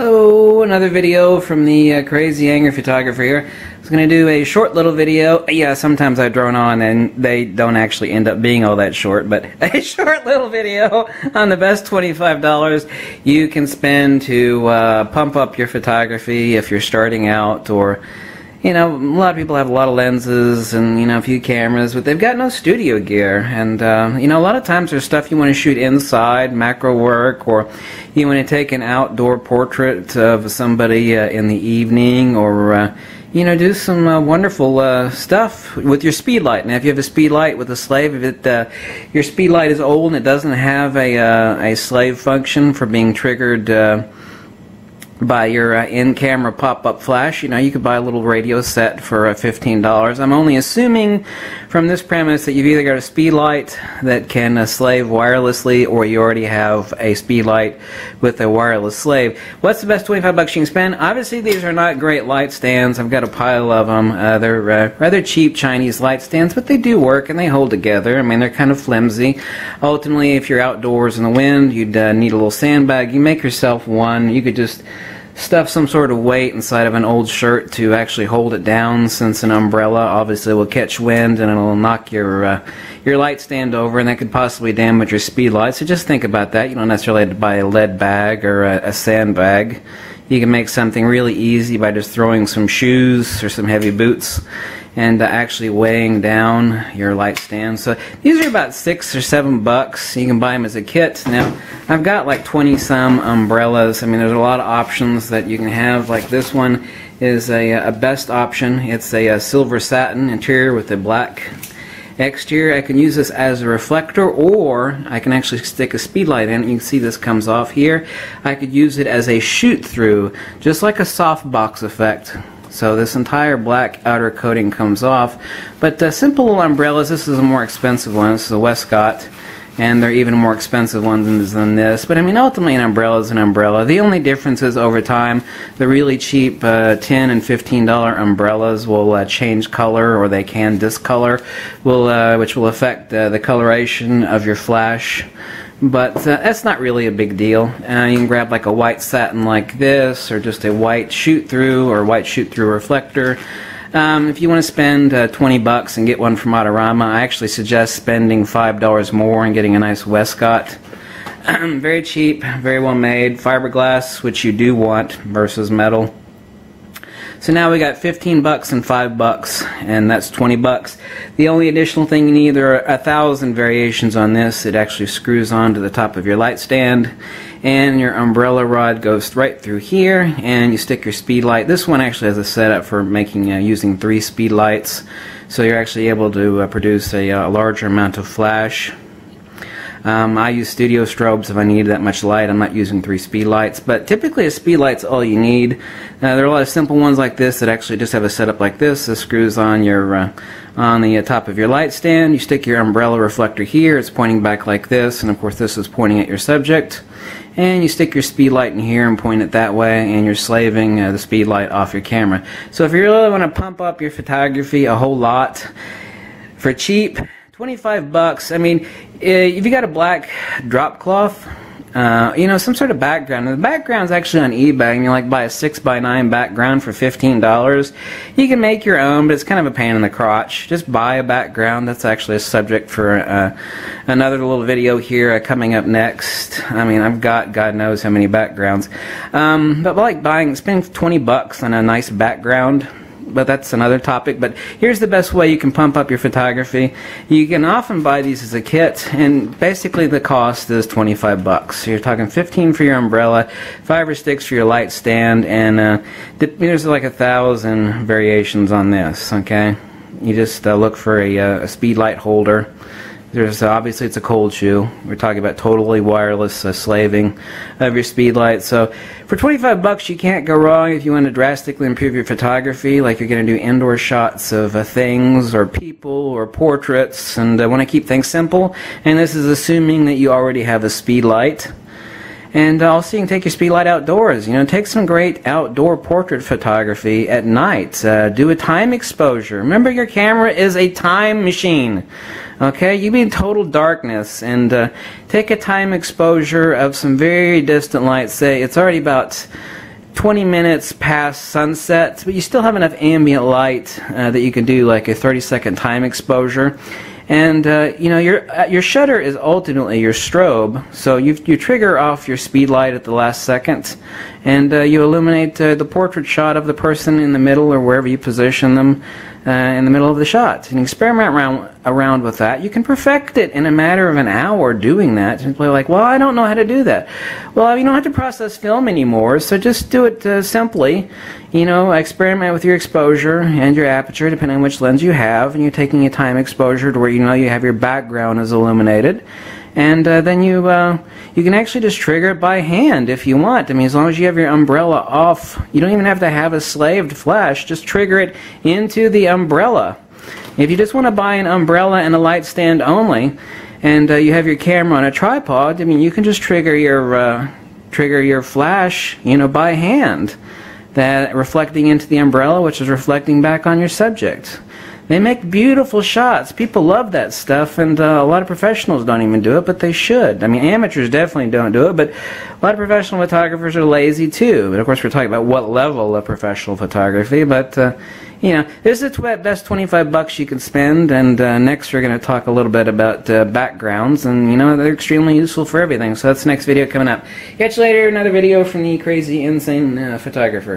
Oh, another video from the Crazy Angry Photographer here. I was going to do a short little video. Yeah, sometimes I drone on and they don't actually end up being all that short, but a short little video on the best $25 you can spend to pump up your photography if you're starting out, or you know, a lot of people have a lot of lenses and, you know, a few cameras, but they've got no studio gear. And, you know, a lot of times there's stuff you want to shoot inside, macro work, or you want to take an outdoor portrait of somebody in the evening, or, you know, do some wonderful stuff with your speed light. Now, if you have a speed light with a slave, if your speed light is old and it doesn't have a slave function for being triggered by your in-camera pop-up flash, you know, you could buy a little radio set for $15. I'm only assuming from this premise that you've either got a speed light that can slave wirelessly, or you already have a speed light with a wireless slave. What's the best $25 you can spend? Obviously, these are not great light stands. I've got a pile of them. They're rather cheap Chinese light stands, but they do work and they hold together. I mean, they're kind of flimsy. Ultimately, if you're outdoors in the wind, you'd need a little sandbag. You make yourself one. You could just stuff some sort of weight inside of an old shirt to actually hold it down, since an umbrella obviously will catch wind and it'll knock your light stand over, and that could possibly damage your speed light. So just think about that. You don't necessarily have to buy a lead bag or a sandbag. You can make something really easy by just throwing some shoes or some heavy boots and actually weighing down your light stand. So these are about $6 or $7. You can buy them as a kit. Now, I've got like 20-some umbrellas. I mean, there's a lot of options that you can have. Like this one is a best option. It's a silver satin interior with a black exterior. I can use this as a reflector, or I can actually stick a speed light in it. You can see this comes off here. I could use it as a shoot-through, just like a softbox effect. So this entire black outer coating comes off. But simple little umbrellas, this is a more expensive one. This is a Westcott, and they're even more expensive ones than this. But I mean, ultimately an umbrella is an umbrella. The only difference is over time, the really cheap $10 and $15 umbrellas will change color, or they can discolor, which will affect the coloration of your flash. But that's not really a big deal. You can grab like a white satin like this, or just a white shoot-through or white shoot-through reflector. If you want to spend $20 and get one from Autorama, I actually suggest spending $5 more and getting a nice Westcott. Very cheap, very well made, fiberglass, which you do want, versus metal. So now we got $15 and $5, and that's $20. The only additional thing you need, there are 1,000 variations on this. It actually screws onto the top of your light stand, and your umbrella rod goes right through here, and you stick your speed light. This one actually has a setup for making using 3 speed lights, so you're actually able to produce a larger amount of flash. I use studio strobes if I need that much light. I'm not using 3 speed lights, but typically a speed light's all you need. There are a lot of simple ones like this that actually just have a setup like this. This screws on your on the top of your light stand. You stick your umbrella reflector here. It's pointing back like this, and of course this is pointing at your subject. And you stick your speed light in here and point it that way, and you're slaving the speed light off your camera. So if you really want to pump up your photography a whole lot for cheap, $25. I mean, if you got a black drop cloth, you know, some sort of background. And the background's actually on eBay, and you like buy a 6x9 background for $15. You can make your own, but it's kind of a pain in the crotch. Just buy a background. That's actually a subject for another little video here coming up next. I mean, I've got God knows how many backgrounds. But like spending $20 on a nice background. But that's another topic. But here's the best way you can pump up your photography. You can often buy these as a kit, and basically the cost is $25. So you're talking $15 for your umbrella, 5 or 6 for your light stand, and there's like 1,000 variations on this. Okay, you just look for a speed light holder. There's obviously it's a cold shoe. We're talking about totally wireless slaving of your speed light. So for $25 you can't go wrong if you want to drastically improve your photography, like you're going to do indoor shots of things or people or portraits, and want to keep things simple. And this is assuming that you already have a speed light. And also you can take your speed light outdoors. You know, take some great outdoor portrait photography at night. Do a time exposure. Remember, your camera is a time machine. Okay, you be in total darkness, and take a time exposure of some very distant light. Say it's already about 20 minutes past sunset, but you still have enough ambient light that you can do like a 30-second time exposure. And you know, your shutter is ultimately your strobe, so you trigger off your speed light at the last second, and you illuminate the portrait shot of the person in the middle or wherever you position them in the middle of the shot. And experiment around with that. You can perfect it in a matter of an hour doing that. And play like, well, I don't know how to do that. Well, you don't have to process film anymore, so just do it simply. You know, experiment with your exposure and your aperture, depending on which lens you have, and you're taking a time exposure to where you know you have your background is illuminated. And then you can actually just trigger it by hand if you want. I mean, as long as you have your umbrella off, you don't even have to have a slaved flash. Just trigger it into the umbrella. If you just want to buy an umbrella and a light stand only, and you have your camera on a tripod, I mean, you can just trigger your flash, you know, by hand. That reflecting into the umbrella, which is reflecting back on your subject. They make beautiful shots. People love that stuff, and a lot of professionals don't even do it, but they should. I mean, amateurs definitely don't do it, but a lot of professional photographers are lazy too. But of course, we're talking about what level of professional photography. But you know, this is the best $25 you can spend. And next, we're going to talk a little bit about backgrounds, and you know, they're extremely useful for everything. So that's the next video coming up. Catch you later. Another video from the crazy, insane photographer.